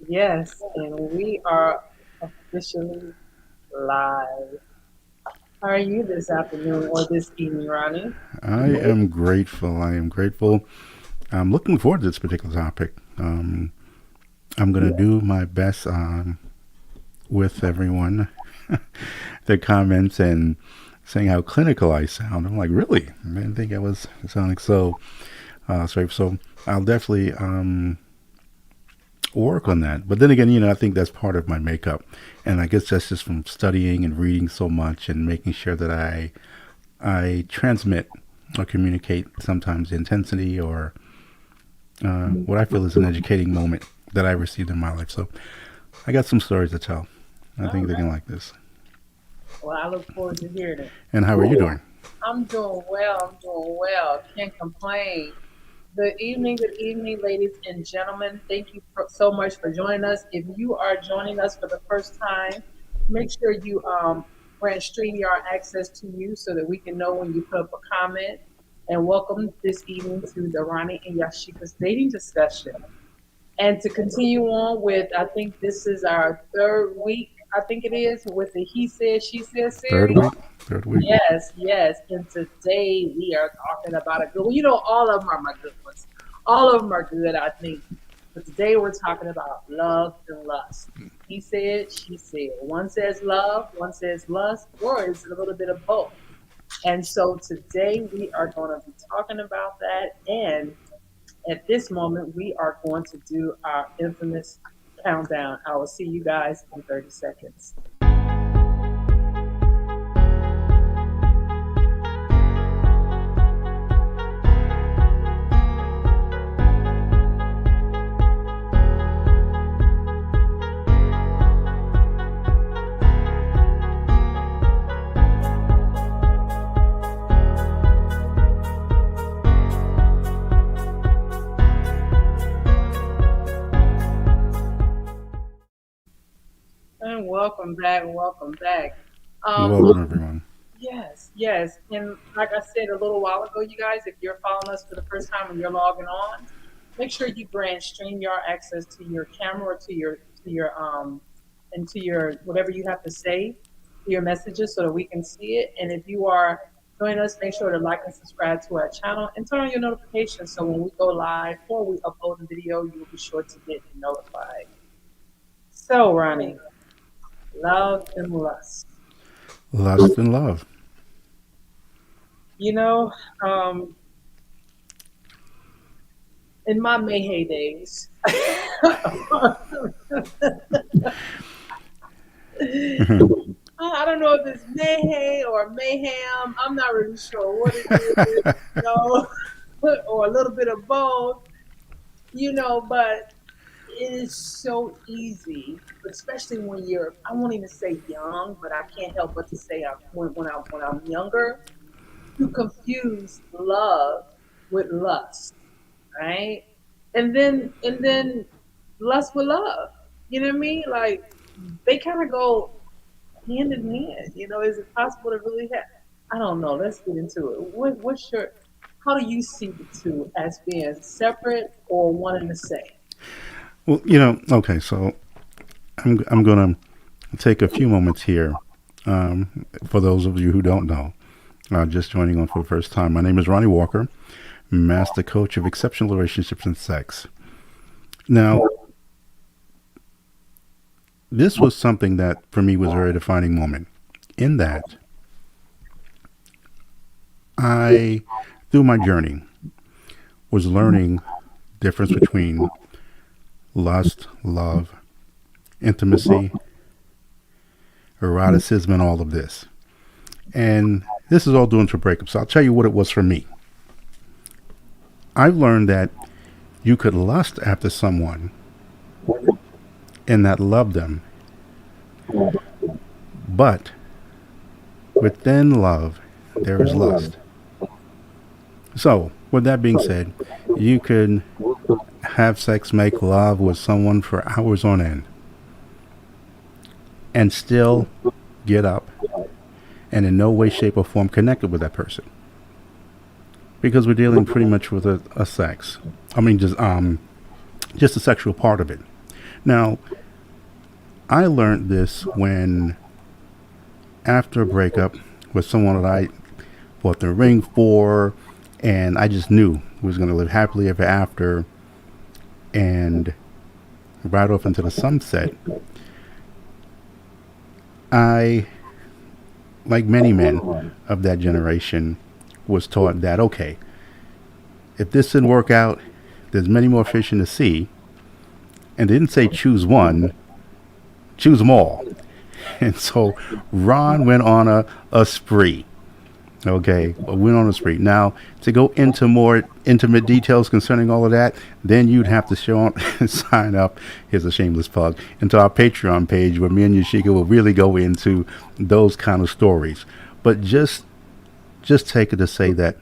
Yes, and we are officially live. How are you this afternoon or this evening, Ronnie? I am grateful. I am grateful. I'm looking forward to this particular topic. I'm going to do my best with everyone. Their comments and saying how clinical I sound. I'm like, really? I didn't think I was sounding so straight. So I'll definitely work on that. But then again, I think that's part of my makeup. And I guess that's just from studying and reading so much and making sure that I transmit or communicate sometimes intensity or what I feel is an educating moment that I received in my life. So I got some stories to tell. I All think they can right. like this. Well, I look forward to hearing it. And how are you doing? I'm doing well. I'm doing well. Can't complain. Good evening, ladies and gentlemen. Thank you so much for joining us. If you are joining us for the first time, make sure you grant StreamYard access to you so that we can know when you put up a comment. And welcome this evening to the Ronnie and Yasheka's dating discussion. And to continue on with, I think this is our third week, I think it is, with the He Said, She Said Third series. week? Third week? Yes, yes. And today we are talking about a good one. You know, all of them are my good ones. All of them are good, I think. But today we're talking about love and lust. He said, she said. One says love, one says lust, or is it a little bit of both? And so today we are going to be talking about that. And at this moment, we are going to do our infamous countdown. I will see you guys in 30 seconds. And welcome back, welcome back. Um, Welcome, everyone. yes, yes. And like I said a little while ago, you guys, if you're following us for the first time and you're logging on, make sure you grant StreamYard access to your camera or to your and to your whatever you have to say, to your messages so that we can see it. And if you are joining us, make sure to like and subscribe to our channel and turn on your notifications so when we go live or we upload a video, you'll be sure to get notified. So, Ronnie, love and lust. Lust and love. You know, um, in my Mayhay days, I don't know if it's Mayhay or Mayhem. I'm not really sure what it is, you know, or a little bit of both, but it is so easy, especially when you're, I won't even say young, but I can't help but to say when I'm younger, to confuse love with lust, right? And then lust with love. You know what I mean? Like they kind of go hand in hand. Is it possible to really have? I don't know. Let's get into it. What's your? How do you see the two as being separate or one and the same? Well, okay, so I'm going to take a few moments here for those of you who don't know, just joining on for the first time. My name is Ronnie Walker, Master Coach of Exceptional Relationships and Sex. Now, this was something that for me was a very defining moment in that I, through my journey, was learning difference between lust, love, intimacy, eroticism, and all of this. And this is all due to breakups. So I'll tell you what it was for me. I've learned that you could lust after someone and not love them, but within love, there is lust. So, with that being said, you could have sex, make love with someone for hours on end, and still get up and in no way, shape, or form connected with that person because we're dealing pretty much with a sex. I mean, just the sexual part of it. Now, I learned this when, after a breakup with someone that I bought the ring for, and I just knew we was going to live happily ever after and ride off into the sunset. I, like many men of that generation, was taught that, okay, if this didn't work out, there's many more fish in the sea. And they didn't say choose one, choose them all. And so Ron went on a spree. Okay, went on a spree. Now, to go into more intimate details concerning all of that, then you'd have to show sign up. Here's a shameless plug into our Patreon page where me and Yashika will really go into those kind of stories. But just take it to say that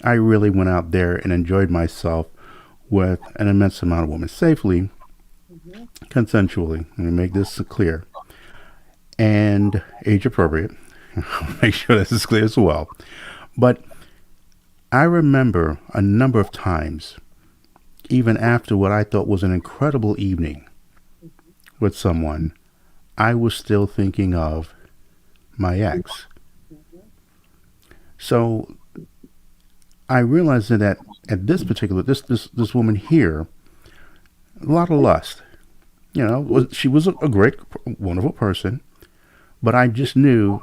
I really went out there and enjoyed myself with an immense amount of women safely, Hmm. consensually. Let me make this clear and age appropriate. Make sure this is clear as well. But I remember a number of times, even after what I thought was an incredible evening with someone, I was still thinking of my ex. Hmm. So I realized that at this particular this woman here, a lot of lust. You know, she was a great, wonderful person, but I just knew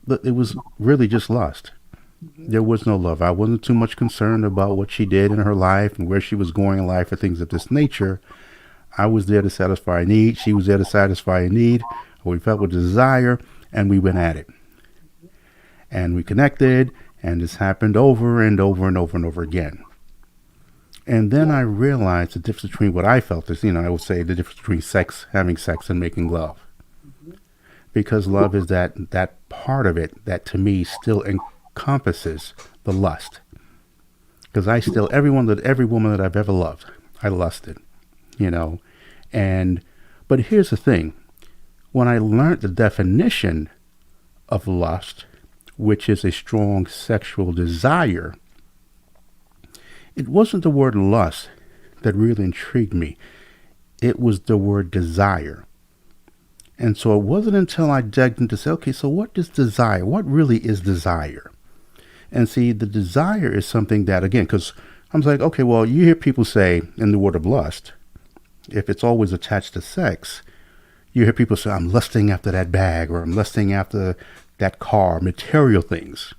that it was really just lust. Hmm. There was no love. I wasn't too much concerned about what she did in her life and where she was going in life or things of this nature. I was there to satisfy a need. She was there to satisfy a need. We felt with desire, and we went at it. And we connected, and this happened over and over and over and over again. And then I realized the difference between what I felt is, I would say the difference between having sex, and making love. Hmm. Because love is that part of it that to me still encompasses the lust. Because I still every woman that I've ever loved, I lusted, you know. And but here's the thing: when I learned the definition of lust, which is a strong sexual desire, it wasn't the word lust that really intrigued me. It was the word desire. And so it wasn't until I dug into say, okay, so what is desire? What really is desire? And see, the desire is something that, again, because I'm like, okay, well, you hear people say in the word of lust, if it's always attached to sex, you hear people say, I'm lusting after that bag or I'm lusting after that car, material things.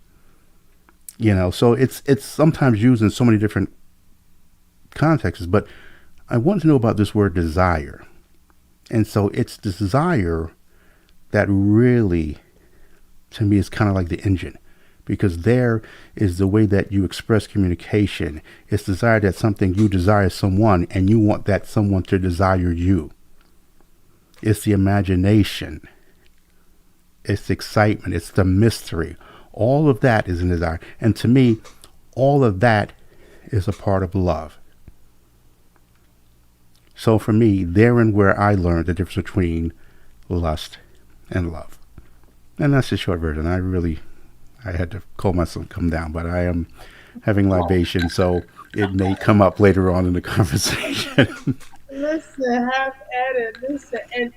So it's sometimes used in so many different contexts. But I want to know about this word desire. And so it's desire that really, to me, is kind of like the engine. Because there is the way that you express communication. It's desire that something you desire someone and you want that someone to desire you. It's the imagination. It's the excitement. It's the mystery. All of that is in desire. And to me, all of that is a part of love. So for me, therein where I learned the difference between lust and love. And that's the short version. I had to call myself come down, but I am having libation, so it may come up later on in the conversation. Listen, have at it. Listen, and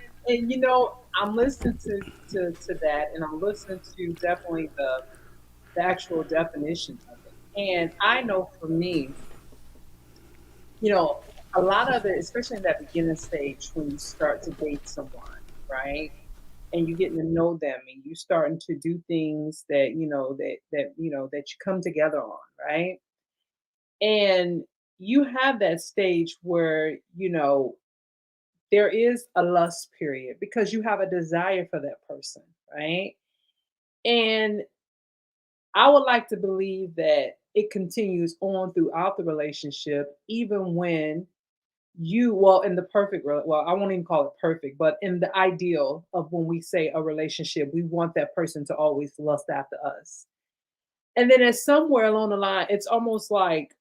I'm listening to that, and I'm listening to definitely the actual definition of it. And I know for me, you know, a lot of it, especially in that beginning stage when you start to date someone, right? And you getting to know them and you starting to do things that that you come together on, right? And you have that stage where there is a lust period because you have a desire for that person, right? And I would like to believe that it continues on throughout the relationship, even when well, in the well, I won't even call it perfect, but in the ideal of when we say a relationship, we want that person to always lust after us. And then at somewhere along the line, it's almost like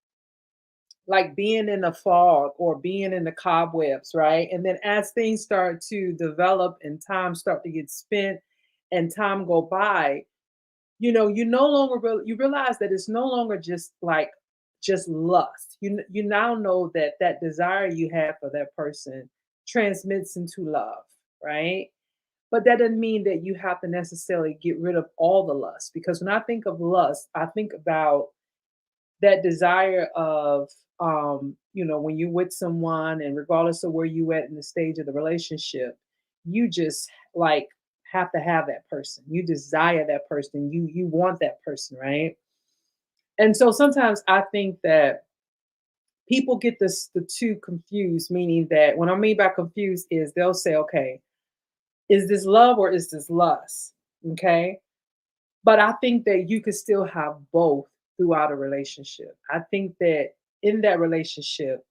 being in the fog or being in the cobwebs, right? And then as things start to develop and time start to get spent and time go by, you no longer you realize that it's no longer just like just lust. You now know that that desire you have for that person transmits into love, right? But that doesn't mean that you have to necessarily get rid of all the lust, because when I think of lust, I think about that desire of, when you're with someone, and regardless of where you at in the stage of the relationship, you just like have to have that person. You desire that person. You want that person, right? And so sometimes I think that people get the two confused, meaning that what I mean by confused is they'll say, okay, is this love or is this lust? Okay. But I think that you could still have both throughout a relationship. I think that in that relationship,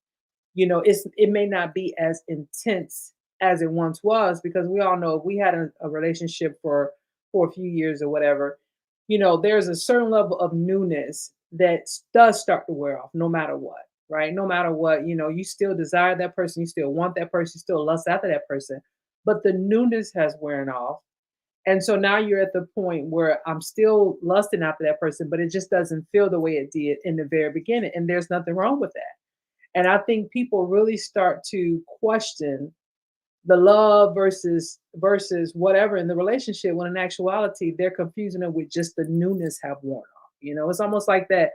it may not be as intense as it once was, because we all know if we had a relationship for a few years or whatever, there's a certain level of newness that does start to wear off no matter what, right? No matter what, you still desire that person, you still want that person, you still lust after that person, but the newness has worn off. And so now you're at the point where I'm still lusting after that person, but it just doesn't feel the way it did in the very beginning. And there's nothing wrong with that. And I think people really start to question the love versus whatever in the relationship, when in actuality they're confusing it with just the newness have worn off. It's almost like that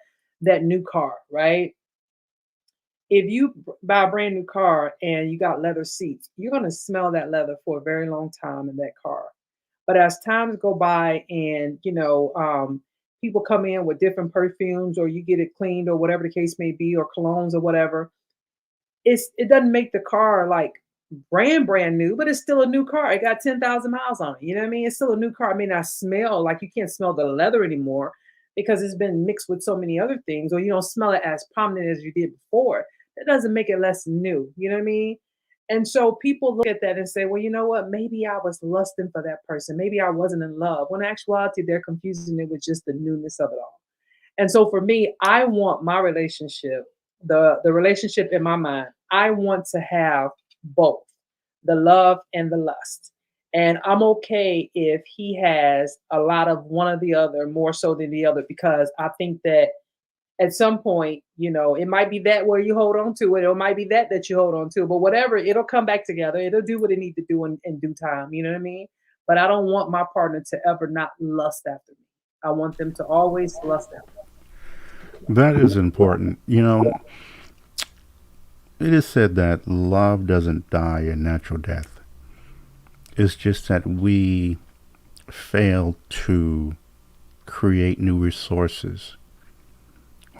new car, right? If you buy a brand new car and you got leather seats, you're going to smell that leather for a very long time in that car. But as times go by, and people come in with different perfumes, or you get it cleaned, or whatever the case may be, or colognes or whatever, it doesn't make the car like brand new, but it's still a new car. It got 10,000 miles on it. You know what I mean? It's still a new car. I mean, I smell like, you can't smell the leather anymore because it's been mixed with so many other things, or you don't smell it as prominent as you did before. That doesn't make it less new. You know what I mean? And so people look at that and say, well, you know what? Maybe I was lusting for that person. Maybe I wasn't in love. When in actuality, they're confusing it with just the newness of it all. And so for me, I want my relationship, the relationship in my mind, I want to have both the love and the lust. And I'm okay if he has a lot of one or the other more so than the other, because I think that at some point, it might be that where you hold on to it, or it might be that you hold on to, but whatever, it'll come back together. It'll do what it needs to do in due time. You know what I mean? But I don't want my partner to ever not lust after me. I want them to always lust after me. That is important. It is said that love doesn't die a natural death. It's just that we fail to create new resources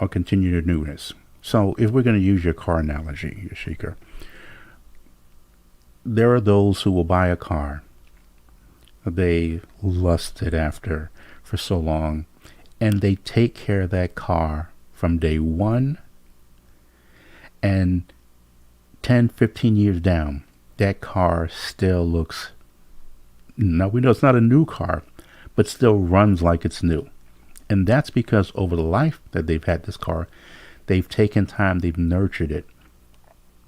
or continue the newness. So, if we're going to use your car analogy, Yasheka, there are those who will buy a car they lusted after for so long, and they take care of that car from day one, and 10, 15 years down, that car still looks, now we know it's not a new car, but still runs like it's new. And that's because over the life that they've had this car, they've taken time, they've nurtured it.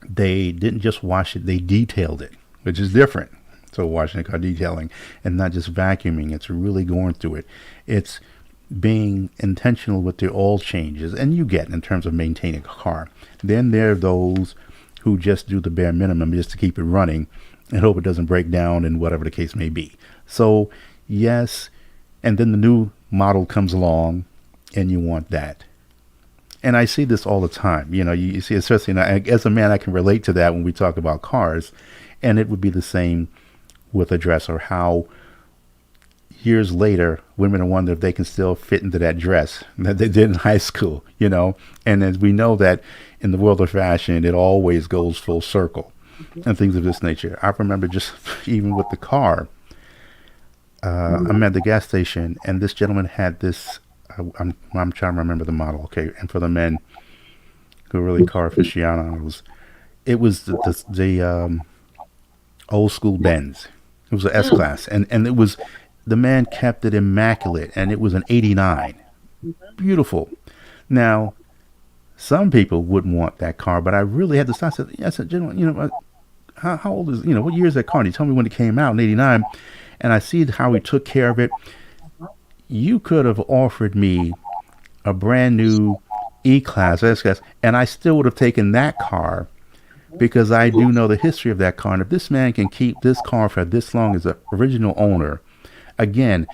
They didn't just wash it, they detailed it, which is different. So washing a car, detailing, and not just vacuuming. It's really going through it. It's being intentional with the oil changes, and you get in terms of maintaining a car. Then there are those who just do the bare minimum just to keep it running and hope it doesn't break down and whatever the case may be. So yes, and then the new model comes along and you want that. And I see this all the time. You see, especially as a man, I can relate to that when we talk about cars. And it would be the same with a dress, or how years later women wonder if they can still fit into that dress that they did in high school. And as we know that in the world of fashion, it always goes full circle and things of this nature. I remember just even with the car, I'm at the gas station, and this gentleman had this. I'm trying to remember the model. Okay, and for the men who are really car aficionados, it was the old school Benz. It was an S class, and it was, the man kept it immaculate, and it was an '89, beautiful. Now, some people wouldn't want that car, but I really had to stop. I said, gentlemen, how old is, what year is that car? And he told me when it came out in '89, and I see how he took care of it. You could have offered me a brand new E-Class, S-Class, and I still would have taken that car because I do know the history of that car. And if this man can keep this car for this long as the original owner, again,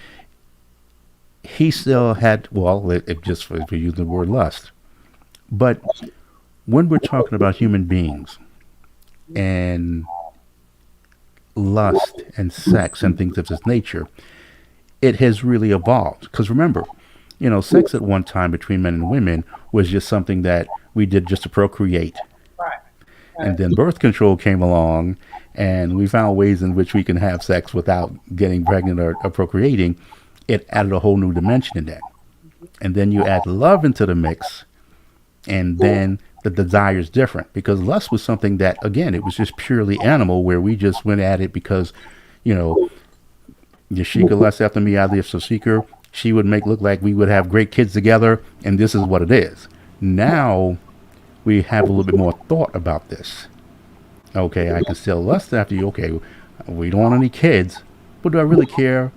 he still had, well, it just for use the word lust. But when we're talking about human beings and lust and sex and things of this nature, it has really evolved. Because remember, sex at one time between men and women was just something that we did just to procreate. Right. And Right. then birth control came along, and we found ways in which we can have sex without getting pregnant or procreating. It added a whole new dimension in that. And then you add love into the mix, and then the desire is different because lust was something that, again, it was just purely animal, where we just went at it because, you know, Yasheka lusts after me, I live so seek her. She would make look like we would have great kids together, and this is what it is. Now we have a little bit more thought about this. Okay, I can still lust after you. Okay, we don't want any kids, but do I really care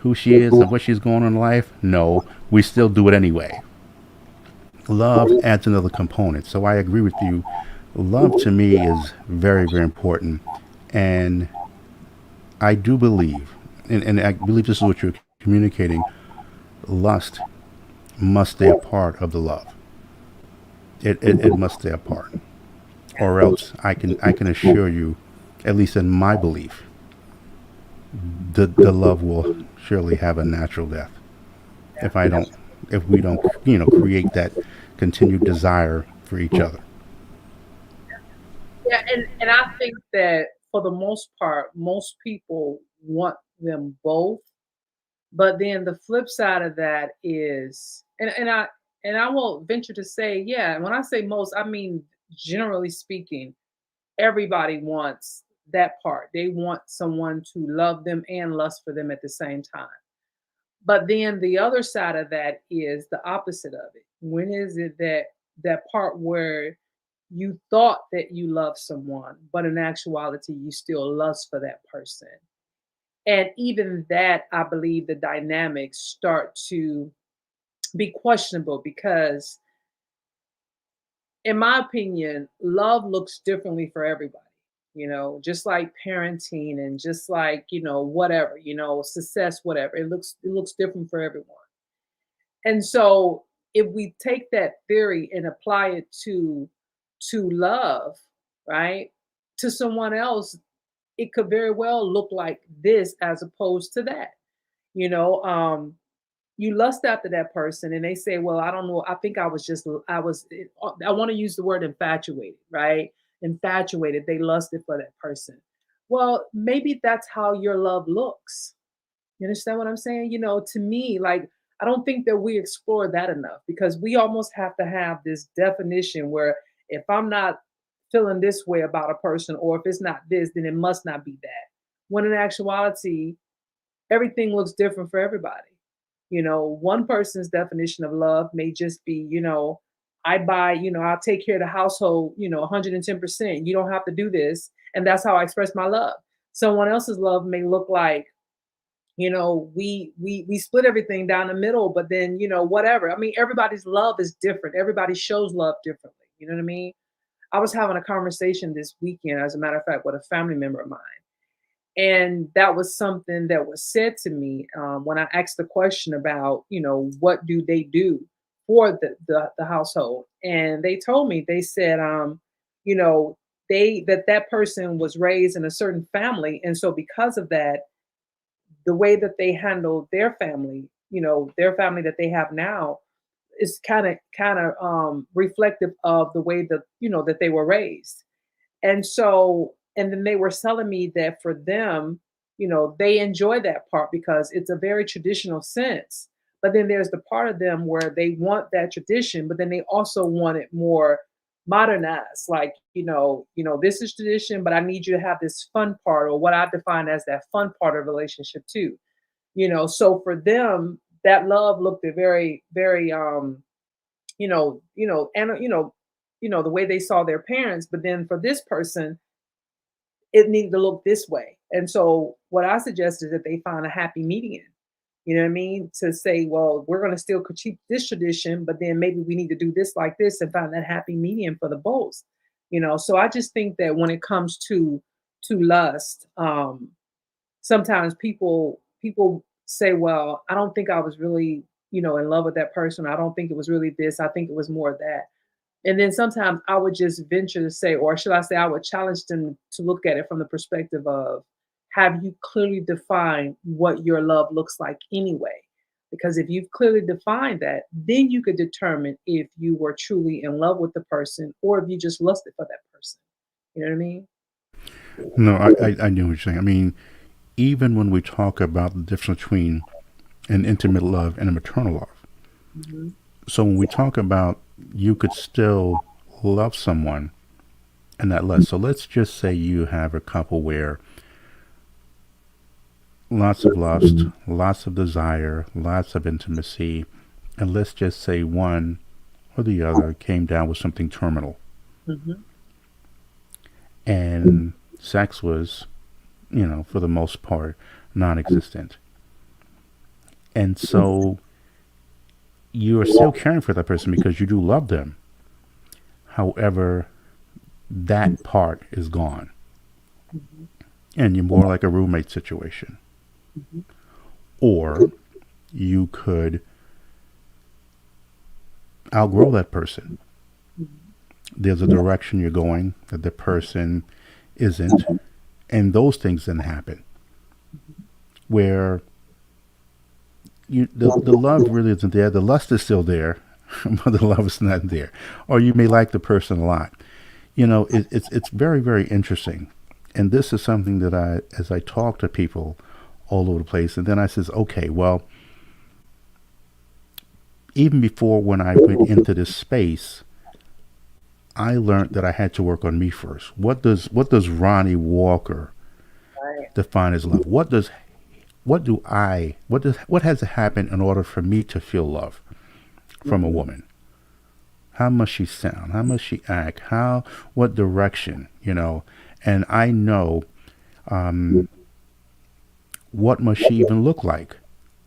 who she is and what she's going on in life? No, we still do it anyway. Love adds another component. So I agree with you. Love to me is very, very important. And I do believe, and I believe this is what you're communicating, lust must stay a part of the love. It must stay apart. Or else I can assure you, at least in my belief, the love will surely have a natural death if I don't if we don't create that continued desire for each other. Yeah, and I think that for the most part, most people want them both. But then the flip side of that is, and I will venture to say, yeah, when I say most, I mean generally speaking, everybody wants that part. They want someone to love them and lust for them at the same time. But then the other side of that is the opposite of it. When is it that that part where you thought that you love someone, but in actuality you still lust for that person? And even that, I believe the dynamics start to be questionable because, in my opinion, love looks differently for everybody. Just like parenting and just like, whatever, success, whatever. It looks different for everyone. And so if we take that theory and apply it to love, right? To someone else, it could very well look like this as opposed to that. You know, you lust after that person and they say, well, I don't know, I think I want to use the word infatuated, right? Infatuated, they lusted for that person. Well, maybe that's how your love looks. You understand what I'm saying? To me, like, I don't think that we explore that enough because we almost have to have this definition where if I'm not feeling this way about a person, or if it's not this, then it must not be that. When in actuality, everything looks different for everybody. One person's definition of love may just be, I buy, I'll take care of the household, 110%. You don't have to do this. And that's how I express my love. Someone else's love may look like, we split everything down the middle, but then, whatever. I mean, everybody's love is different. Everybody shows love differently. You know what I mean? I was having a conversation this weekend, as a matter of fact, with a family member of mine. And that was something that was said to me when I asked the question about, what do they do for the household? And they told me, they said, you know, that person was raised in a certain family. And so because of that, the way that they handle their family, their family that they have now, is kind of reflective of the way that that they were raised. And so, and then they were telling me that for them, they enjoy that part because it's a very traditional sense. But then there's the part of them where they want that tradition, but then they also want it more modernized. Like, this is tradition, but I need you to have this fun part, or what I define as that fun part of relationship too. So for them, that love looked a very, very and the way they saw their parents. But then for this person, it needed to look this way. And so what I suggest is that they find a happy median. You know what I mean? To say, well, we're going to still keep this tradition, but then maybe we need to do this like this and find that happy medium for the both. So I just think that when it comes to lust, sometimes people say, well, I don't think I was really, in love with that person. I don't think it was really this. I think it was more of that. And then sometimes I would just venture to say, or should I say, I would challenge them to look at it from the perspective of, have you clearly defined what your love looks like anyway? Because if you've clearly defined that, then you could determine if you were truly in love with the person or if you just lusted for that person. You know what I mean? No, I knew what you're saying. I mean, even when we talk about the difference between an intimate love and a maternal love, Hmm. so when we talk about you could still love someone and that lust. So let's just say you have a couple where lots of lust, lots of desire, lots of intimacy, and let's just say one or the other came down with something terminal Hmm. and sex was, for the most part, non existent. And so you are still caring for that person because you do love them. However, that part is gone. Hmm. And you're more like a roommate situation. Hmm. Or you could outgrow that person. There's a direction you're going that the person isn't. And those things then happen where the love really isn't there. The lust is still there, but the love is not there. Or you may like the person a lot. It's very, very interesting. And this is something that as I talk to people all over the place, and then I says, okay, well, even before when I went into this space, I learned that I had to work on me first. What does Ronnie Walker Right. define as love? What has to happen in order for me to feel love from a Hmm. woman? How must she sound? How must she act? What direction? And I know, um, what must she even look like?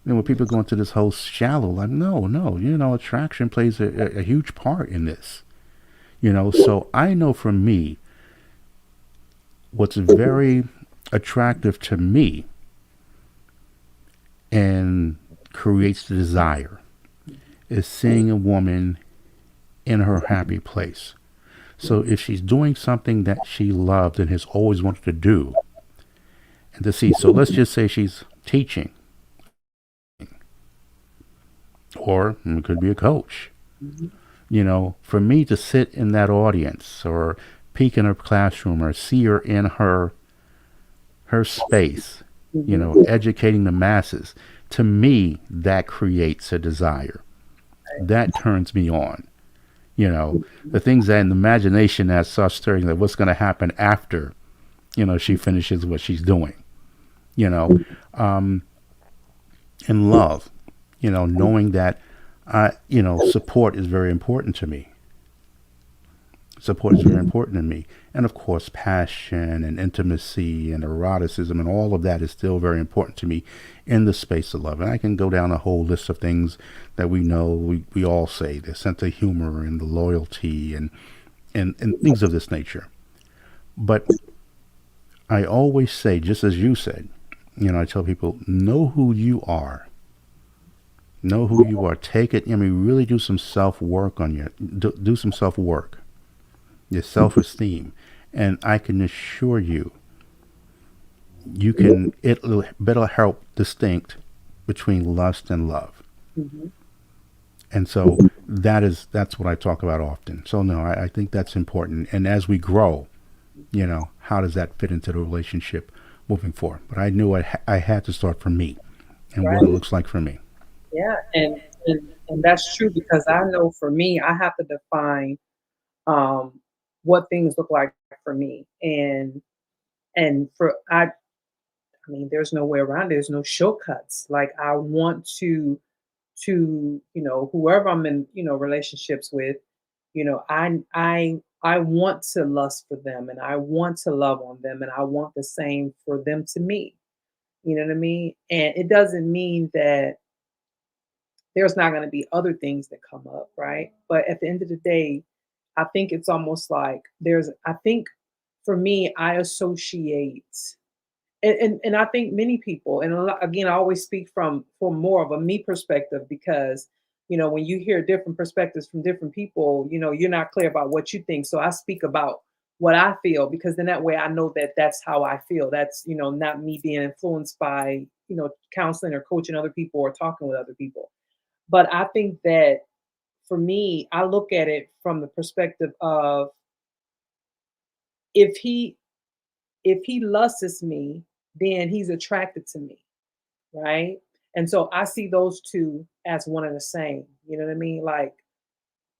When people go into this whole shallow, like, no, no, attraction plays a huge part in this. So I know for me, what's very attractive to me and creates the desire is seeing a woman in her happy place. So if she's doing something that she loved and has always wanted to do, and to see, so let's just say she's teaching, or it could be a coach. Hmm. For me to sit in that audience or peek in her classroom or see her in her space, Hmm. educating the masses, to me that creates a desire. That turns me on. You know, the things that in the imagination that starts stirring, that what's going to happen after, she finishes what she's doing. You know, um, and love. Knowing that, support is very important to me. Support is very important to me. And of course, passion and intimacy and eroticism and all of that is still very important to me in the space of love. And I can go down a whole list of things that we know, we all say, the sense of humor and the loyalty and things of this nature. But I always say, just as you said, I tell people, know who you are. Know who you are. Take it. I mean, really do some self work on you. Do some self work. Your self esteem, and I can assure you, it'll better help distinct between lust and love. Hmm. And so that's what I talk about often. So no, I think that's important. And as we grow, how does that fit into the relationship moving forward? But I knew I had to start from me and what it Right. looks like for me. Yeah. And that's true because I know for me, I have to define um what things look like for me. And for I mean, there's no way around it. There's no shortcuts. Like I want to whoever I'm in relationships with, I want to lust for them and I want to love on them and I want the same for them to me. You know what I mean? And it doesn't mean that there's not going to be other things that come up, right? But at the end of the day, I think it's almost like I think for me, I associate, and I think many people, and again, I always speak from more of a me perspective because when you hear different perspectives from different people, you're not clear about what you think. So I speak about what I feel because then that way I know that that's how I feel. That's not me being influenced by counseling or coaching other people or talking with other people. But I think that for me, I look at it from the perspective of if he if he lusts me, then he's attracted to me, right? And so I see those two as one and the same. You know what I mean? Like,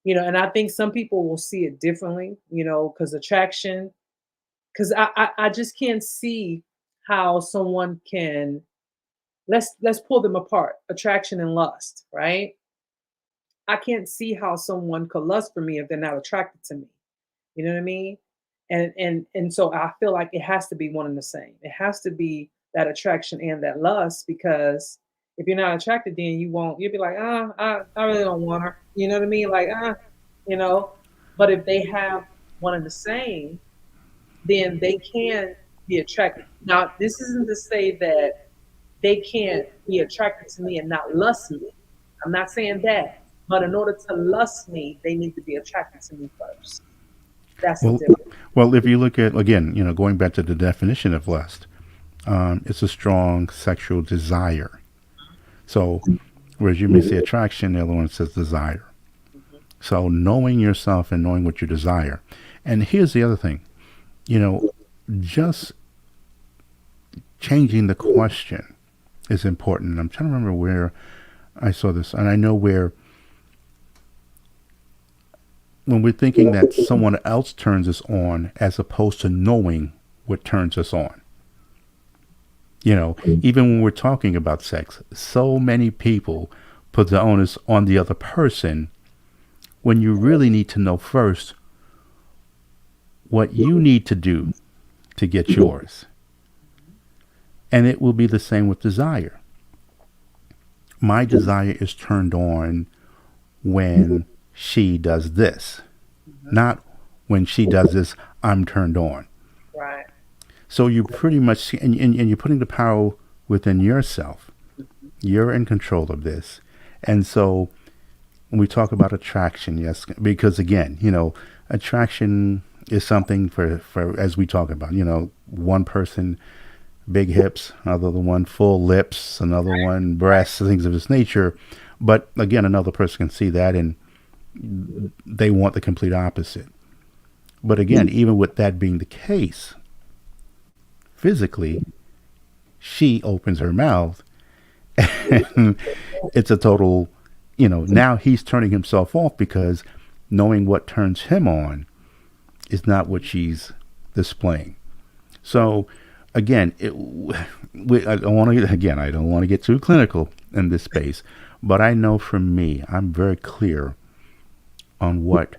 and I think some people will see it differently, because attraction, because I just can't see how someone can let's pull them apart, attraction and lust, right? I can't see how someone could lust for me if they're not attracted to me. You know what I mean? And so I feel like it has to be one and the same. It has to be that attraction and that lust because if you're not attracted, then you'll be like, I really don't want her. You know what I mean? Like, you know. But if they have one and the same, then they can be attracted. Now, this isn't to say that they can't be attracted to me and not lust me. I'm not saying that. But in order to lust me, they need to be attracted to me first. That's the Well, difference. well, if you look at again, going back to the definition of lust, it's a strong sexual desire. So, whereas you may say attraction, the other one says desire. Mhm. So, knowing yourself and knowing what you desire. And here's the other thing, you know, just changing the question is important. I'm trying to remember where I saw this, and I know where when we're thinking that someone else turns us on as opposed to knowing what turns us on. Even when we're talking about sex, so many people put the onus on the other person when you really need to know first what you need to do to get yours. And it will be the same with desire. My desire is turned on when she does this, Mhm. not when she does this, I'm turned on. Right. So you pretty much, and you're putting the power within yourself. Mhm. You're in control of this. And so when we talk about attraction, yes, because again, attraction is something for as we talk about, one person, big hips, another one, full lips, another one, breasts, things of this nature. But again, another person can see that and they want the complete opposite. But again, even with that being the case, physically, she opens her mouth and it's a total, now he's turning himself off because knowing what turns him on is not what she's displaying. So again, I don't want to again. I don't want to get too clinical in this space, but I know for me, I'm very clear on what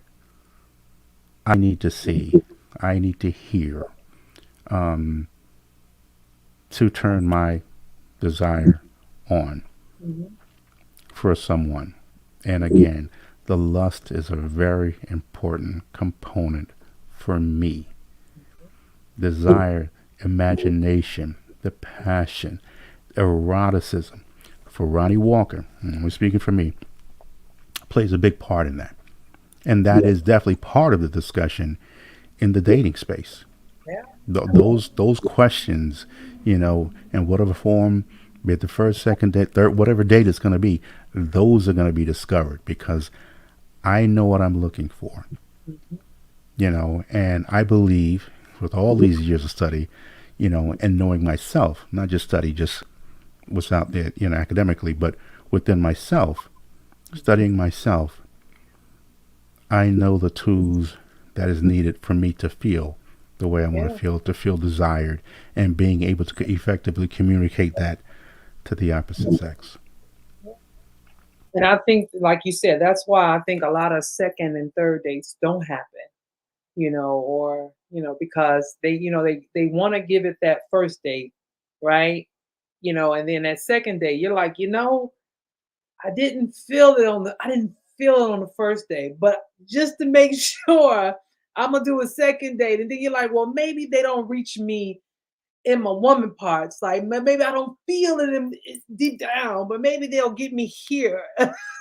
I need to see, I need to hear um, to turn my desire on Mhm. for someone. And again, the lust is a very important component for me. Desire, imagination, the passion, eroticism. For Ronnie Walker, and we're speaking for me, plays a big part in that. And that is definitely part of the discussion in the dating space. Yeah. Those questions, in whatever form, be it the first, second date, third, whatever date it's going to be, those are going to be discovered because I know what I'm looking for, Mhm. and I believe with all these years of study, and knowing myself, not just study, just what's out there, academically, but within myself, studying myself, I know the tools that is needed for me to feel the way I want Yeah. to feel desired, and being able to effectively communicate that to the opposite sex. And I think, like you said, that's why I think a lot of second and third dates don't happen, or, because they want to give it that first date, right? And then that second date, you're like, I didn't feel it on the first day, but just to make sure, I'm gonna do a second date, and then you're like, well, maybe they don't reach me in my woman parts. Like maybe I don't feel it deep down, but maybe they'll get me here.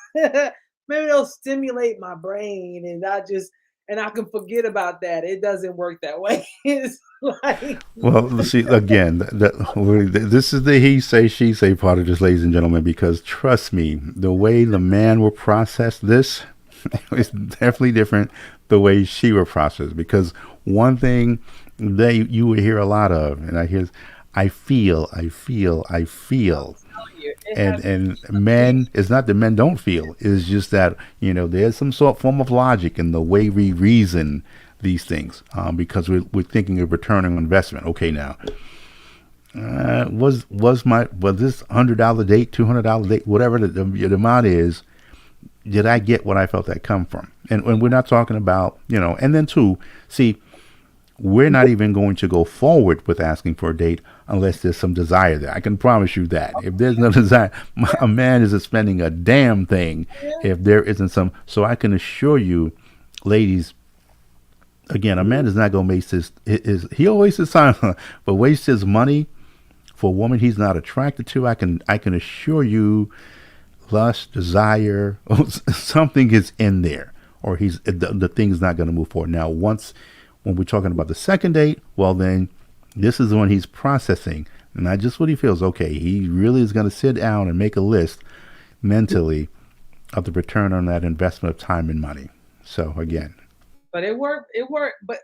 Maybe they'll stimulate my brain, and I can forget about that. It doesn't work that way. It's like Well, see, again, this is the he say, she say part of this, ladies and gentlemen, because trust me, the way the man will process this is definitely different the way she will process. Because one thing they you will hear a lot of, and I hear, I feel. telling you, it has And to be men, it's not that men don't feel, it's just that there's some sort form of logic in the way we reason these things, because we're thinking of return on investment. Okay, now, was this $100 date, $200 date, whatever the amount is, did I get what I felt that come from? And we're not talking about, and then two, see, we're not even going to go forward with asking for a date unless there's some desire there. I can promise you that. If there's no desire, a man isn't spending a damn thing if there isn't some. So I can assure you, ladies, again, a man is not going to waste he'll waste his time, but waste his money for a woman he's not attracted to. I can assure you, lust, desire, something is in there, or the thing's not going to move forward. Now, when we're talking about the second date, well, then this is when he's processing, not just what he feels. Okay, he really is going to sit down and make a list mentally of the return on that investment of time and money. So again, but it worked, but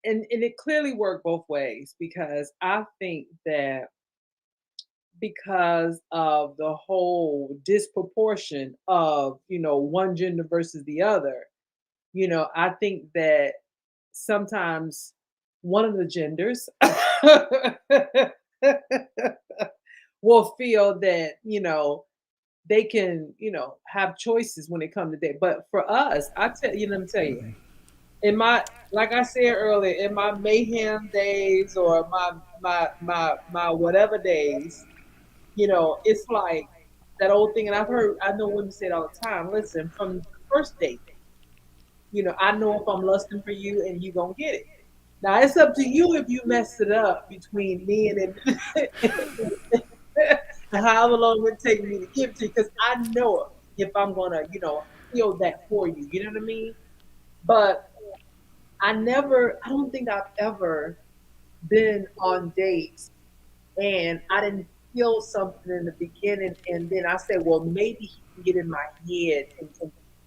and it clearly worked both ways because I think that because of the whole disproportion of, one gender versus the other, I think that sometimes one of the genders will feel that, they can, have choices when it comes to that. But for us, let me tell you, in my like I said earlier, in my mayhem days or my whatever days, it's like that old thing, and I know women say it all the time. Listen, from the first date, I know if I'm lusting for you and you gonna get it. Now it's up to you if you mess it up between me and however long it take me to give it to you, because I know if I'm gonna, feel that for you. You know what I mean? But I don't think I've ever been on dates and I didn't feel something in the beginning, and then I said, well, maybe he can get in my head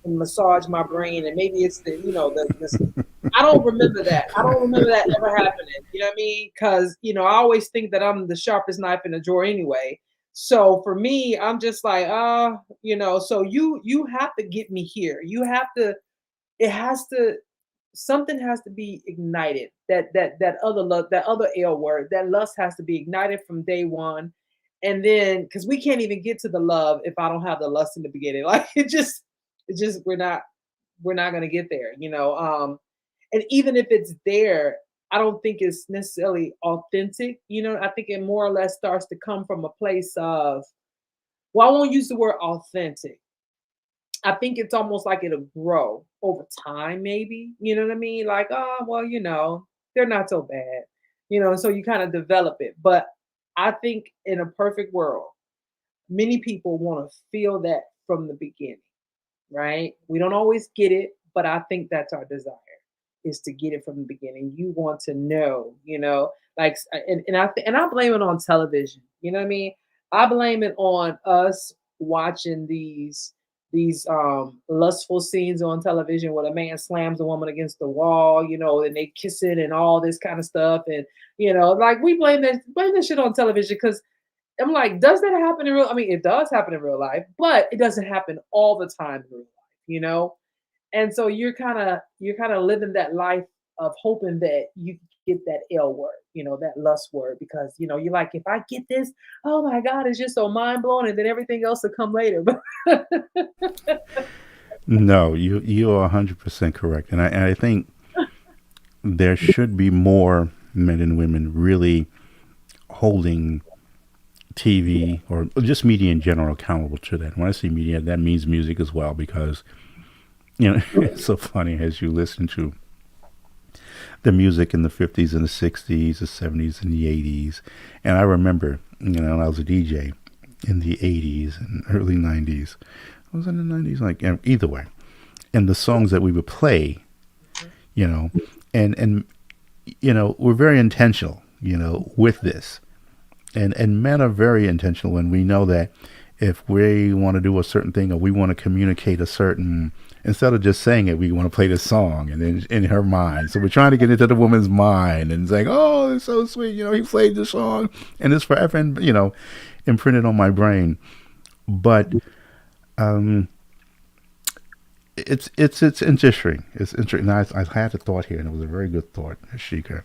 and massage my brain, and maybe it's the you know the I don't remember that. I don't remember that ever happening. You know what I mean? Because I always think that I'm the sharpest knife in the drawer anyway. So for me, I'm just like, so you have to get me here. You have to. It has to. Something has to be ignited. That other love, that other L word, that lust has to be ignited from day one, and then because we can't even get to the love if I don't have the lust in the beginning. Like it just we're not gonna get there. And even if it's there, I don't think it's necessarily authentic. I think it more or less starts to come from a place of, well, I won't use the word authentic. I think it's almost like it'll grow over time, maybe. You know what I mean? Like, oh, well, they're not so bad. So you kind of develop it. But I think in a perfect world, many people want to feel that from the beginning, right? We don't always get it, but I think that's our desire, is to get it from the beginning. You want to know, like, and I blame it on television. You know what I mean? I blame it on us watching these lustful scenes on television where a man slams a woman against the wall, and they kissing and all this kind of stuff, and like we blame that shit on television because I'm like, does that happen in real? I mean, it does happen in real life, but it doesn't happen all the time in real life. And so you're kind of living that life of hoping that you get that L word, that lust word, because you're like, if I get this, oh my God, it's just so mind blowing, and then everything else will come later. But no, you are 100% correct, and I think there should be more men and women really holding TV or just media in general accountable to that. When I say media, that means music as well, because it's so funny as you listen to the music in the 50s and the 60s, the 70s and the 80s. And I remember, when I was a DJ in the 80s and early 90s. I was in the 90s, like either way. And the songs that we would play, you know, and we're very intentional, with this. And men are very intentional when we know that if we want to do a certain thing or we want to communicate a certain, instead of just saying it, we want to play this song and then in her mind. So we're trying to get into the woman's mind and saying, oh, it's so sweet. He played the song and it's forever, and, imprinted on my brain. But it's interesting. It's interesting. I had a thought here, and it was a very good thought, Yasheka.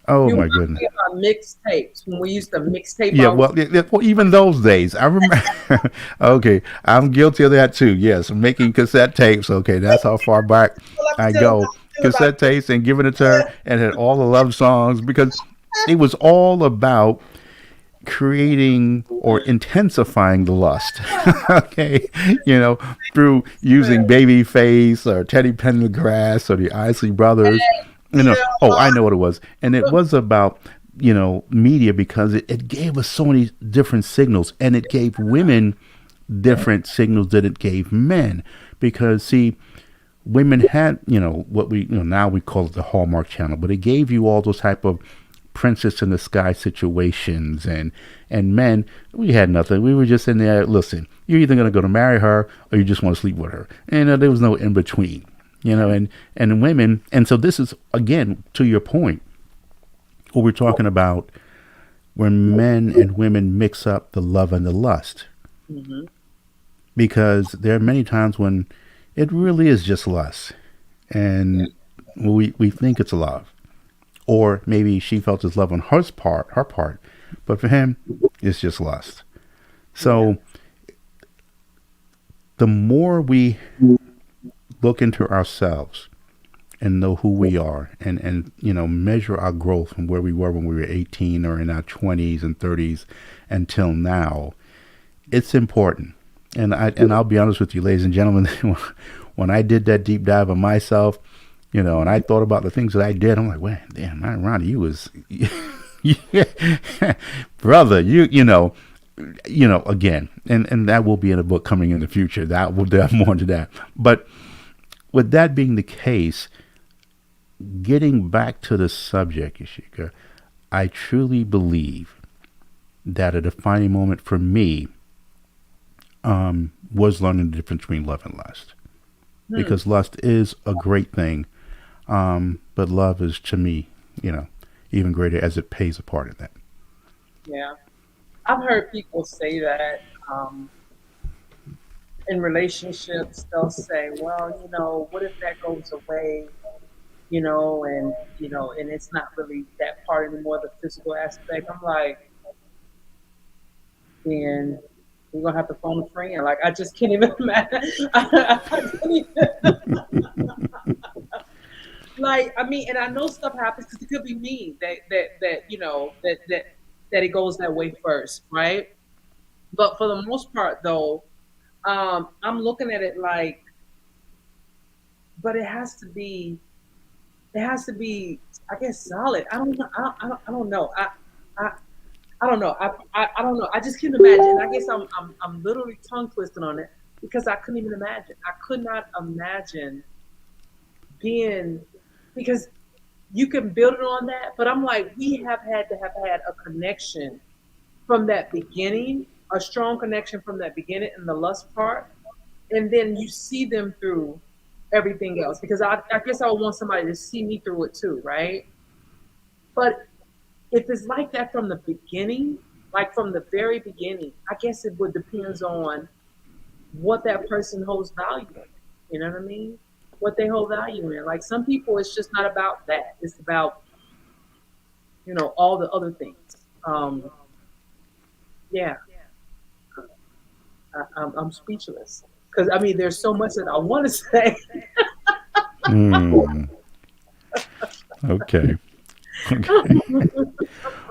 Oh You my remind goodness. me about mixtapes when we used to mixtape Yeah, our. well, well, even those days, I remember. Okay, I'm guilty of that too. Yes, making cassette tapes. Okay, that's how far back Well, let me I tell you go. how I feel about Cassette tapes and giving it to her, and had all the love songs, because it was all about creating or intensifying the lust. Okay, through using Babyface or Teddy Pendergrass or the Isley Brothers. yeah, Oh, I know what it was, and it was about media, because it gave us so many different signals, and it gave women different signals that it gave men, because see, women had what we now we call it the Hallmark Channel, but it gave you all those type of princess in the sky situations, and men, we had nothing. We were just in there. Listen, you're either going to go to marry her or you just want to sleep with her, and there was no in between. And women, and so this is again to your point, what we're talking about, when men and women mix up the love and the lust, hmm because there are many times when it really is just lust, and we think it's love, or maybe she felt his love on her part, but for him, it's just lust. yeah, So the more we look into ourselves and know who we are, and measure our growth from where we were when we were 18 or in our 20s and 30s until now, it's important. And I'll be honest with you, ladies and gentlemen, when I did that deep dive of myself, and I thought about the things that I did, I'm like, well, damn, man, Ronnie, you was brother, again, and that will be in a book coming in the future. That will delve more into that. But with that being the case, getting back to the subject, Yasheka, I truly believe that a defining moment for me was learning the difference between love and lust. hmm, Because lust is a great thing, but love is, to me, even greater, as it plays a part in that. yeah. I've heard people say that in relationships, they'll say, "Well, what if that goes away?" And and it's not really that part anymore, the physical aspect. I'm like, then we're gonna have to phone a friend. Like, I just can't even imagine. I can't even, like, I mean, and I know stuff happens because it could be me that it goes that way first, right? But for the most part, though, I'm looking at it like, but it has to be, I guess, solid. I don't know. I don't know. I I don't know. I don't know. I just can't imagine. I guess I'm literally tongue twisting on it because I couldn't even imagine. I could not imagine being, because you can build it on that, but I'm like, we have had to have had a connection from that beginning, a strong connection from that beginning in the lust part, and then you see them through everything else. Because I guess I would want somebody to see me through it too, right? But if it's like that from the beginning, like from the very beginning, I guess it would depends on what that person holds value in. You know what I mean? What they hold value in. Like some people, it's just not about that. It's about all the other things. Yeah, I'm speechless because I mean, there's so much that I want to say. Mm, okay. Okay.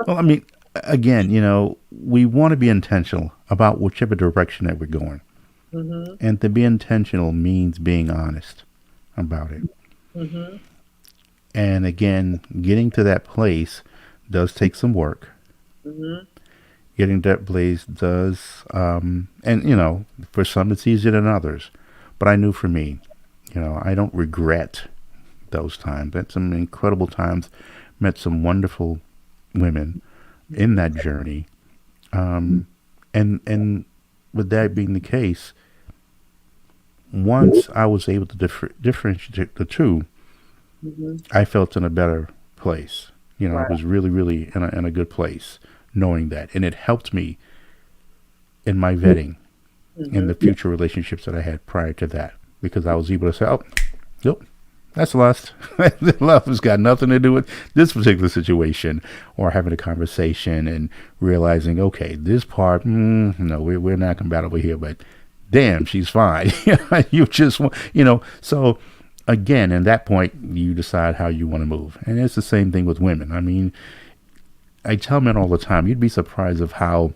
Well, I mean, again, we want to be intentional about whichever direction that we're going. Mhm. And to be intentional means being honest about it. Mhm. And again, getting to that place does take some work. Mhm. Getting to that place does, and for some it's easier than others. But I knew for me, I don't regret those times. Met some incredible times, met some wonderful women in that journey. And with that being the case, once I was able to differentiate the two, Mhm. I felt in a better place. I Right. was really, really in a good place knowing that. And it helped me in my vetting in the Mhm. future relationships that I had prior to that because I was able to say, oh, yep, that's lust. Love has got nothing to do with this particular situation or having a conversation and realizing, okay, this part, no, we're not compatible here, but damn, she's fine. You just want, so again, at that point, you decide how you want to move. And it's the same thing with women. I mean, I tell men all the time, you'd be surprised of how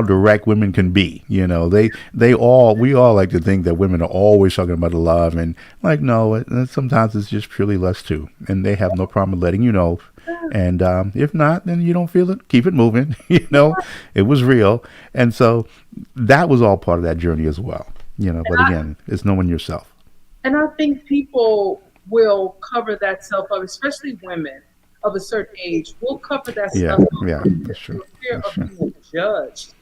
direct women can be. We all like to think that women are always talking about the love, and like no, sometimes it's just purely lust too, and they have no problem letting you know. And if not, then you don't feel it. Keep it moving. It was real, and so that was all part of that journey as well. But again, it's knowing yourself. And I think people will cover that stuff up, especially women of a certain age, will cover that Yeah, stuff up yeah, that's true. for fear That's of true. being judged,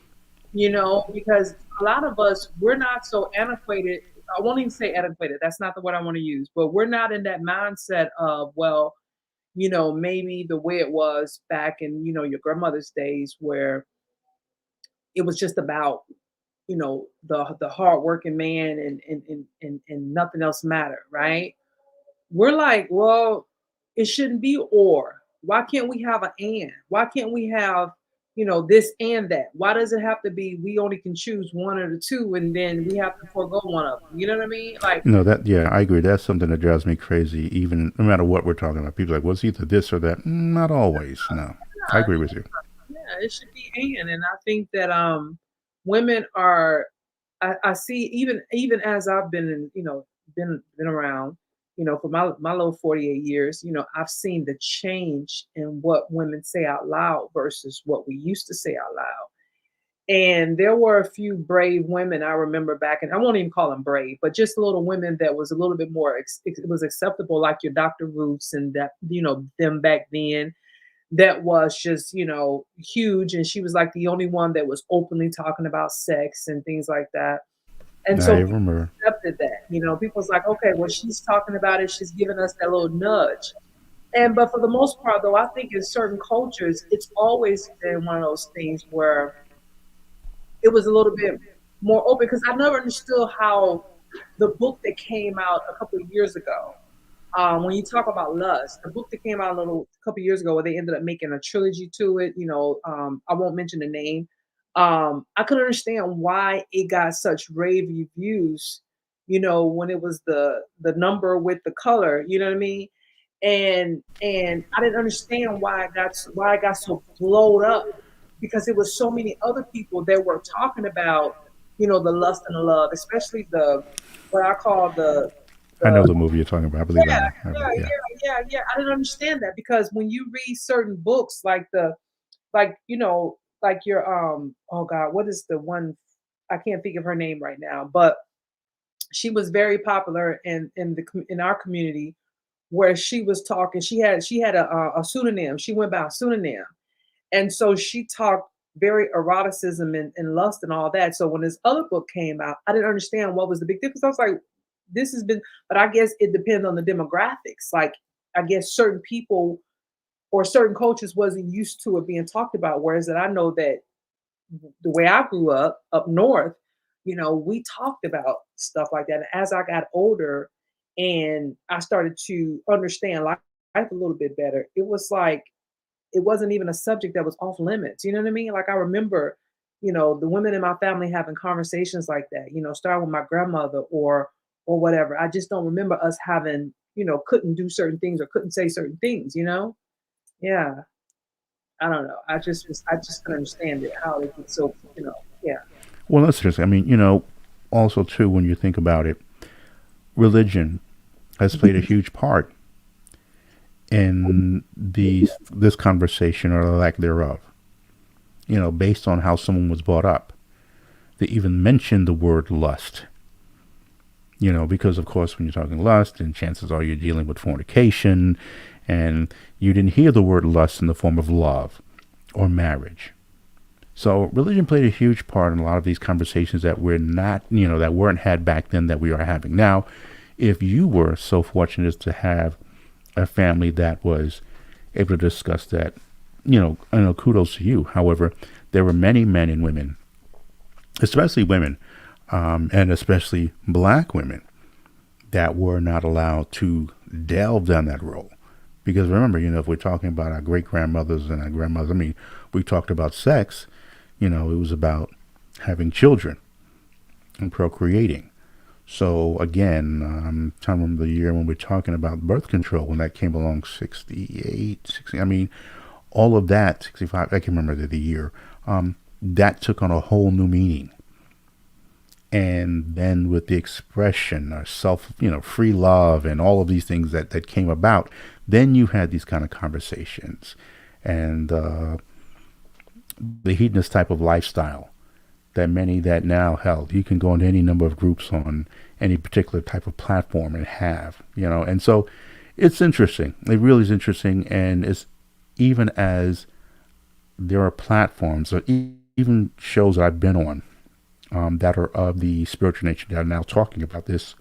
because a lot of us, we're not so antiquated. I won't even say antiquated. That's not the word I want to use, but we're not in that mindset of, well, maybe the way it was back in, your grandmother's days where it was just about, the hardworking man and nothing else mattered, right? We're like, well, it shouldn't be or. Why can't we have an and? Why can't we have, this and that? Why does it have to be we only can choose one of the two and then we have to forego one of them? You know what I mean? Like, No, that yeah, I agree. That's something that drives me crazy. Even no matter what we're talking about, people are like, "Well, it's either this or that." Not always. No, I yeah, agree with you. yeah, it should be and I think that women are I see even as I've been in, been around, for my little 48 years, I've seen the change in what women say out loud versus what we used to say out loud. And there were a few brave women I remember back, and I won't even call them brave, but just little women that was a little bit more, it was acceptable, like your Dr. Ruths and that, them back then that was just, huge. And she was like the only one that was openly talking about sex and things like that. And I so people remember. accepted that. People's like, okay, well, she's talking about it, she's giving us that little nudge. And but for the most part, though, I think in certain cultures, it's always been one of those things where it was a little bit more open because I never understood how the book that came out a couple of years ago, when you talk about lust, the book that came out a couple years ago, where they ended up making a trilogy to it. I won't mention the name. I couldn't understand why it got such rave reviews. When it was the number with the color. You know what I mean? And I didn't understand why I got so blowed up because it was so many other people that were talking about the lust and the love, especially the what I call I know the the movie you're talking about. I believe I yeah, know. yeah, Yeah. yeah. I didn't understand that because when you read certain books, like your oh God, what is the one? I can't think of her name right now, but she was very popular in our community where she was talking. She had a pseudonym. She went by a pseudonym, and so she talked very eroticism and lust and all that. So when this other book came out, I didn't understand what was the big difference. I was like, this has been, but I guess it depends on the demographics. Like, I guess certain people or certain cultures wasn't used to it being talked about. Whereas that I know that the way I grew up north, we talked about stuff like that. And as I got older and I started to understand life a little bit better, it was like it wasn't even a subject that was off limits. You know what I mean? Like I remember, the women in my family having conversations like that, starting with my grandmother or whatever. I just don't remember us having, couldn't do certain things or couldn't say certain things. Yeah, I don't know. I just can understand it how they get so yeah. Well, that's interesting. I mean, also too, when you think about it, religion has played a huge part in this conversation or the lack thereof. Based on how someone was brought up. They even mention the word lust. Because of course, when you're talking lust, and chances are you're dealing with fornication, and you didn't hear the word lust in the form of love or marriage. So religion played a huge part in a lot of these conversations that we're not, that weren't had back then that we are having now. If you were so fortunate as to have a family that was able to discuss that, kudos to you. However, there were many men and women, especially women, and especially black women, that were not allowed to delve down that road. Because remember, if we're talking about our great grandmothers and our grandmothers, I mean, we talked about sex, it was about having children and procreating. So again, I'm trying to remember the year when we're talking about birth control, when that came along, 68, 60, I mean, all of that, 65, I can remember the year, that took on a whole new meaning. And then with the expression or self, free love and all of these things that came about, then you had these kind of conversations. And the hedonist type of lifestyle that many that now held. You can go into any number of groups on any particular type of platform and and so it's interesting. It really is interesting, and it's even as there are platforms or even shows that I've been on that are of the spiritual nature that are now talking about this.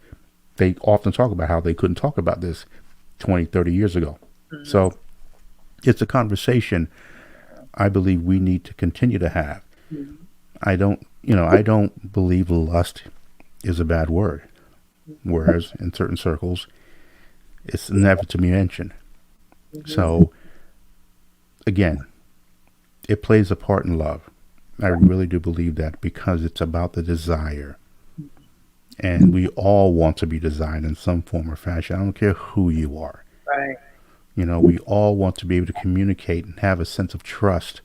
They often talk about how they couldn't talk about this 20, 30 years ago. Mhm. So it's a conversation I believe we need to continue to have. Mhm. I don't believe lust is a bad word, Mhm. whereas in certain circles, it's never to be mentioned. Mhm. So again, it plays a part in love. I really do believe that because it's about the desire. And we all want to be desired in some form or fashion. I don't care who you are. Right. We all want to be able to communicate and have a sense of trust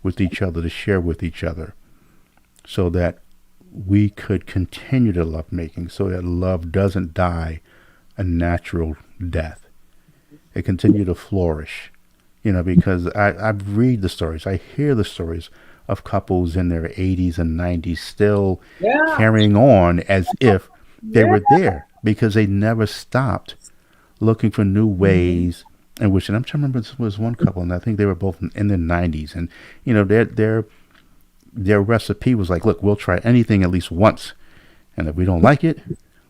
with each other, to share with each other, so that we could continue to love making, so that love doesn't die a natural death. It continue to flourish. Because I read the stories, I hear the stories of couples in their 80s and 90s still Yeah. carrying on as if they Yeah. were there because they never stopped looking for new Mhm. ways in which, and I'm trying to remember, this was one couple, and I think they were both in their 90s, and their recipe was like, look, we'll try anything at least once, and if we don't like it,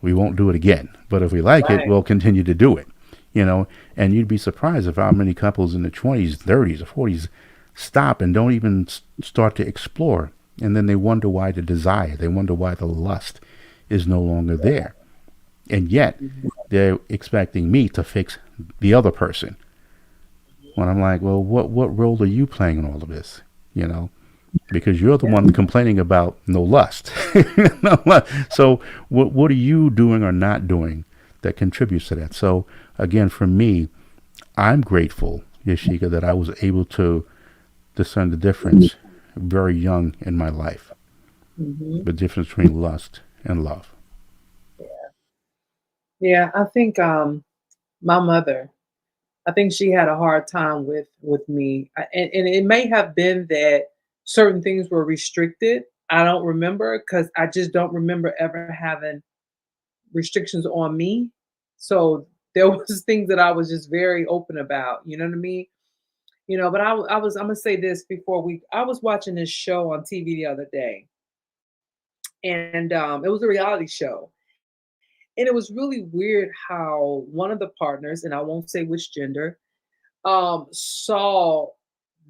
we won't do it again. But if we like it, Right. we'll continue to do it. You know, and you'd be surprised of how many couples in the 20s, 30s, or 40s stop and don't even start to explore, and then they wonder why the desire, they wonder why the lust is no longer there, and yet Mhm. they're expecting me to fix the other person. When I'm like, well, what role are you playing in all of this? You know, because you're the Yeah. one complaining about no lust. No lust. So what are you doing or not doing that contributes to that? So again, for me, I'm grateful, Yashika, that I was able to discern the difference very young in my life, Mhm. the difference between lust and love. Yeah. I think my mother. I think she had a hard time with me, and it may have been that certain things were restricted. I don't remember because I just don't remember ever having restrictions on me. So there was things that I was just very open about. You know what I mean? But I was. I'm gonna say this before we. I was watching this show on TV the other day, and it was a reality show, and it was really weird how one of the partners, and I won't say which gender, saw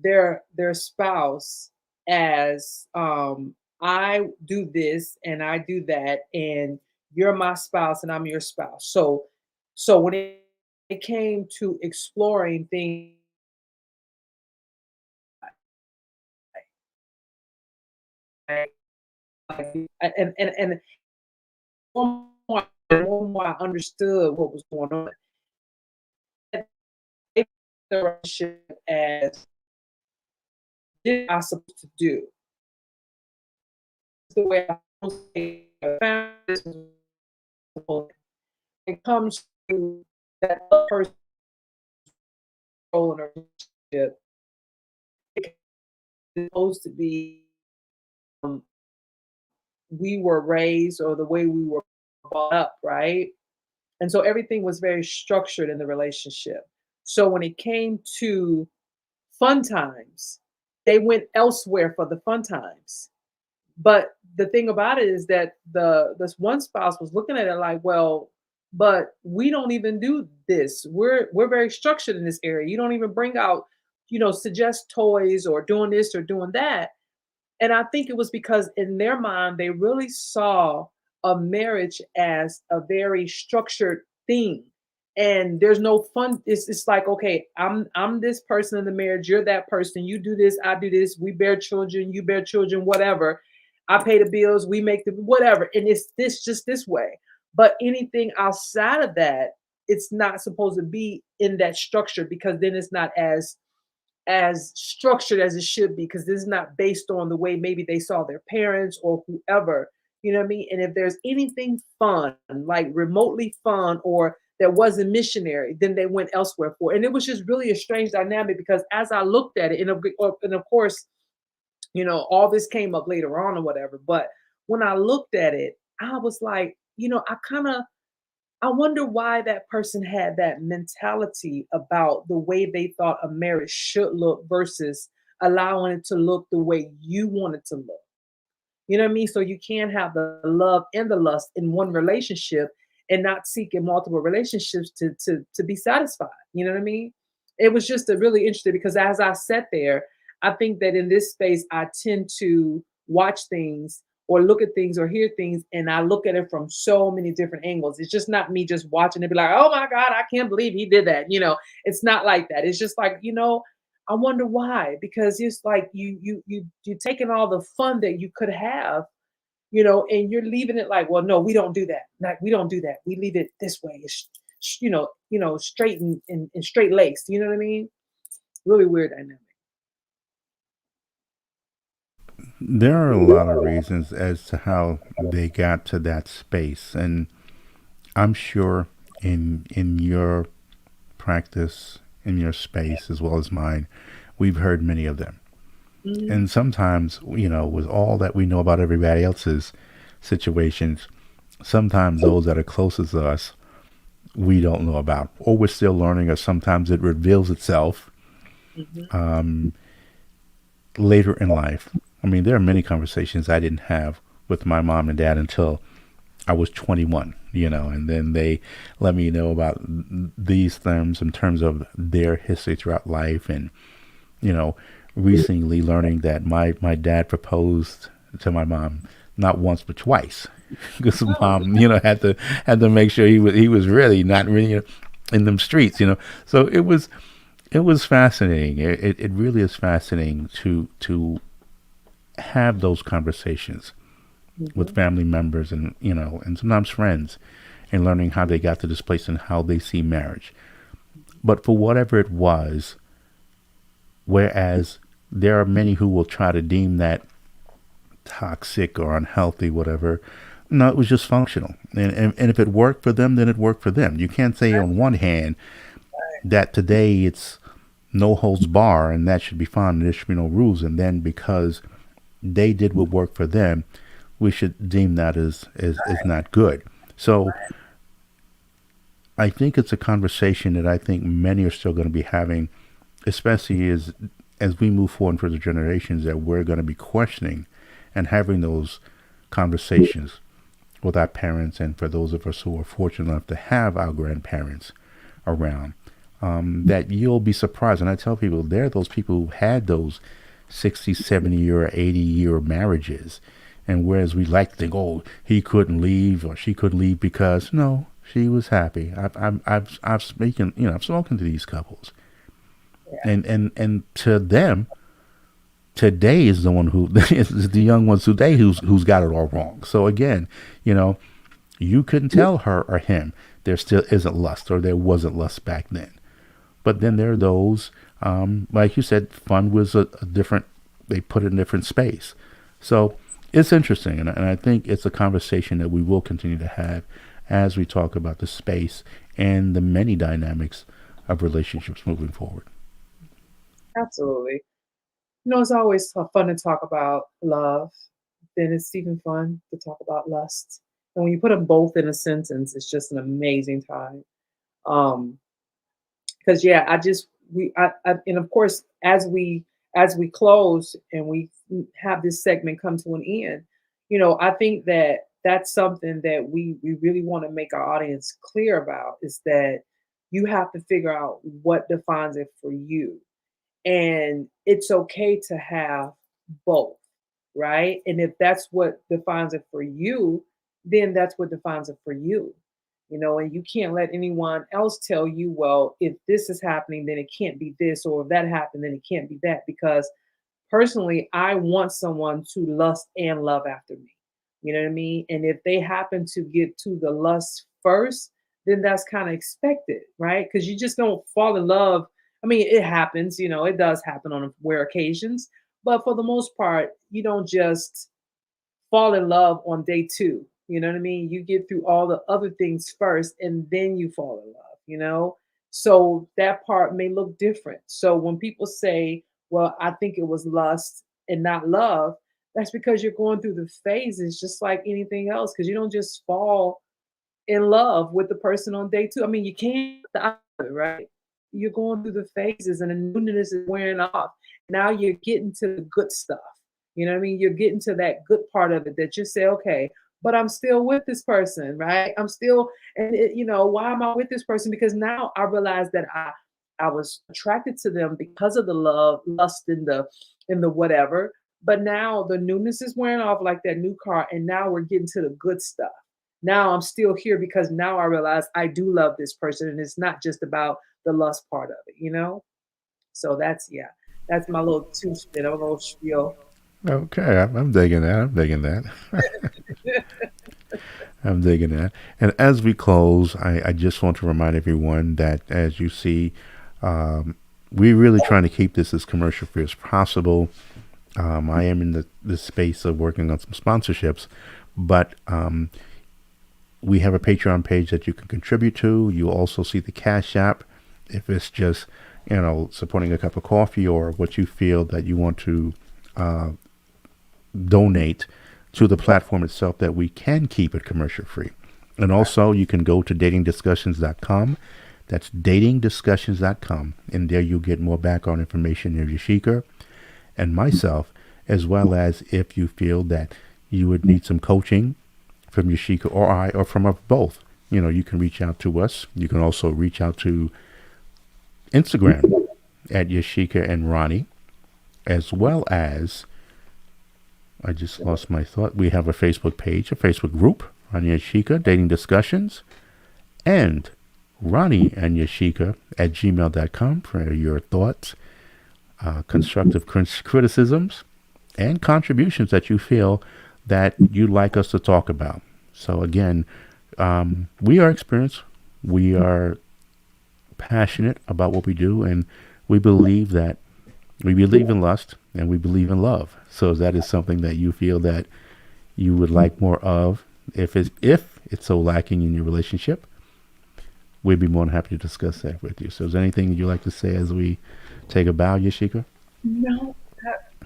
their spouse as I do this and I do that, and you're my spouse and I'm your spouse. So when it came to exploring things like, and the more I understood what was going on, the relationship as this I supposed to do the way I found this it comes to that other person role in a relationship. It's supposed to be um, we were raised or the way we were brought up, right? And so everything was very structured in the relationship. So when it came to fun times, they went elsewhere for the fun times. But the thing about it is that the this one spouse was looking at it like, well, but we don't even do this. We're very structured in this area. You don't even bring out, suggest toys or doing this or doing that. And I think it was because in their mind, they really saw a marriage as a very structured thing. And there's no fun. It's like, okay, I'm this person in the marriage, you're that person, you do this, I do this, we bear children, you bear children, whatever. I pay the bills, we make the whatever. And it's this just this way. But anything outside of that, it's not supposed to be in that structure because then it's not as structured as it should be because this is not based on the way maybe they saw their parents or whoever, you know what I mean? And if there's anything fun, like remotely fun or that wasn't missionary, then they went elsewhere for it. And it was just really a strange dynamic because as I looked at it, and of course, all this came up later on or whatever, but when I looked at it, I was like, I wonder why that person had that mentality about the way they thought a marriage should look versus allowing it to look the way you want it to look. You know what I mean? So you can't have the love and the lust in one relationship and not seek in multiple relationships to be satisfied. You know what I mean? It was just a really interesting because as I sat there, I think that in this space I tend to watch things or look at things or hear things and I look at it from so many different angles. It's just not me just watching it be like, oh my God, I can't believe he did that. It's not like that. It's just like, I wonder why. Because it's like you're taking all the fun that you could have, and you're leaving it like, well, no, we don't do that. Like we don't do that. We leave it this way. It's straight and straight laced. You know what I mean? Really weird dynamic. There are a lot of reasons as to how they got to that space, and I'm sure in your practice, in your space as well as mine, we've heard many of them. Mhm. And sometimes, with all that we know about everybody else's situations, sometimes those that are closest to us, we don't know about, or we're still learning, or sometimes it reveals itself Mhm. um, later in life. I mean, there are many conversations I didn't have with my mom and dad until I was 21, and then they let me know about these things in terms of their history throughout life. And, you know, recently learning that my dad proposed to my mom not once but twice because Oh, mom, had to make sure he was really not really in them streets, So it was fascinating. It really is fascinating to have those conversations with mhm. family members and sometimes friends, and learning how they got to this place and how they see marriage. But for whatever it was, whereas there are many who will try to deem that toxic or unhealthy, whatever. No, it was just functional. And if it worked for them, then it worked for them. You can't say on one hand that today it's no holds bar and that should be fine and there should be no rules. And then because they did what worked for them, we should deem that as not good. So I think it's a conversation that I think many are still going to be having, especially as we move forward for the generations, that we're going to be questioning and having those conversations with our parents, and for those of us who are fortunate enough to have our grandparents around, that you'll be surprised. And I tell people, there are those people who had those 60, 70-year, 80-year marriages. And whereas we like to think, oh, he couldn't leave or she couldn't leave because, no, she was happy. I've spoken to these couples, Yeah. and to them, today is the one who is the young ones today who's got it all wrong. So again, you couldn't tell her or him there still isn't lust, or there wasn't lust back then. But then there are those, like you said, fun was a different. They put it in a different space. So it's interesting, and I think it's a conversation that we will continue to have as we talk about the space and the many dynamics of relationships moving forward. Absolutely. It's always fun to talk about love. Then it's even fun to talk about lust. And when you put them both in a sentence, it's just an amazing time. Um, because yeah, I just we I and of course as we close and we have this segment come to an end, I think that that's something that we really want to make our audience clear about is that you have to figure out what defines it for you. And it's okay to have both, right? And if that's what defines it for you, then that's what defines it for you. And you can't let anyone else tell you, well, if this is happening, then it can't be this, or if that happened, then it can't be that. Because personally, I want someone to lust and love after me. You know what I mean? And if they happen to get to the lust first, then that's kind of expected, right? Because you just don't fall in love. I mean, it happens, it does happen on rare occasions, but for the most part, you don't just fall in love on day two. You know what I mean? You get through all the other things first and then you fall in love. So that part may look different. So when people say, well, I think it was lust and not love, that's because you're going through the phases just like anything else, because you don't just fall in love with the person on day two. I mean, you can't, right? You're going through the phases and the newness is wearing off. Now you're getting to the good stuff. You know what I mean? You're getting to that good part of it that you say, okay, but I'm still with this person, right? I'm still, and why am I with this person? Because now I realize that I was attracted to them because of the love, lust, in the whatever. But now the newness is wearing off like that new car, and now we're getting to the good stuff. Now I'm still here because now I realize I do love this person, and it's not just about the lust part of it. So that's, yeah, that's my little two spin, a little spiel. Okay, I'm digging that. I'm digging that. I'm digging that. And as we close, I just want to remind everyone that as you see, um, we're really trying to keep this as commercial free as possible. I am in the space of working on some sponsorships, but we have a Patreon page that you can contribute to. You also see the Cash App if it's just supporting a cup of coffee or what you feel that you want to uh, donate to the platform itself, that we can keep it commercial free. And also, you can go to datingdiscussions.com. That's datingdiscussions.com. And there you'll get more background information of Yasheka and myself, as well as if you feel that you would need some coaching from Yasheka or I, or from us both. You can reach out to us. You can also reach out to Instagram at Yasheka and Ronnie, as well as, I just lost my thought. We have a Facebook page, a Facebook group, Ronnie and Yasheka, Dating Discussions, and RonnieandYasheka at gmail.com for your thoughts, constructive criticisms, and contributions that you feel that you'd like us to talk about. So again, we are experienced. We are passionate about what we do, and we believe that we believe in lust and we believe in love. So if that is something that you feel that you would like more of, if it's so lacking in your relationship, we'd be more than happy to discuss that with you. So is there anything you'd like to say as we take a bow, Yasheka? No,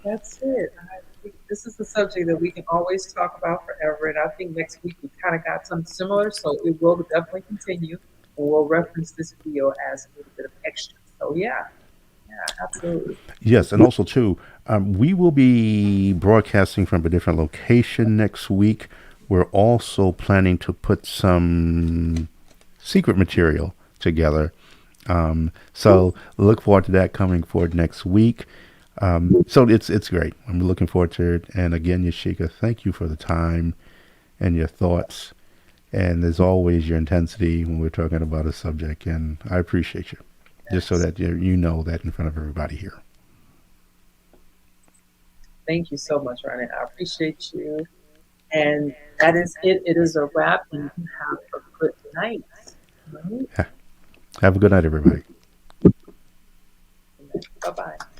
that's it. I think this is the subject that we can always talk about forever. And I think next week we kind of got something similar. So it will definitely continue. And we'll reference this video as a little bit of extra. So yeah, yeah, absolutely. Yes, and also too, we will be broadcasting from a different location next week. We're also planning to put some secret material together. So look forward to that coming forward next week. So it's great. I'm looking forward to it. And again, Yasheka, thank you for the time and your thoughts, and as always, your intensity when we're talking about a subject. And I appreciate you, just so Yes. that you know that in front of everybody here. Thank you so much, Ronnie. I appreciate you. And that is it. It is a wrap, and you have a good night. Right? Have a good night, everybody. Bye bye.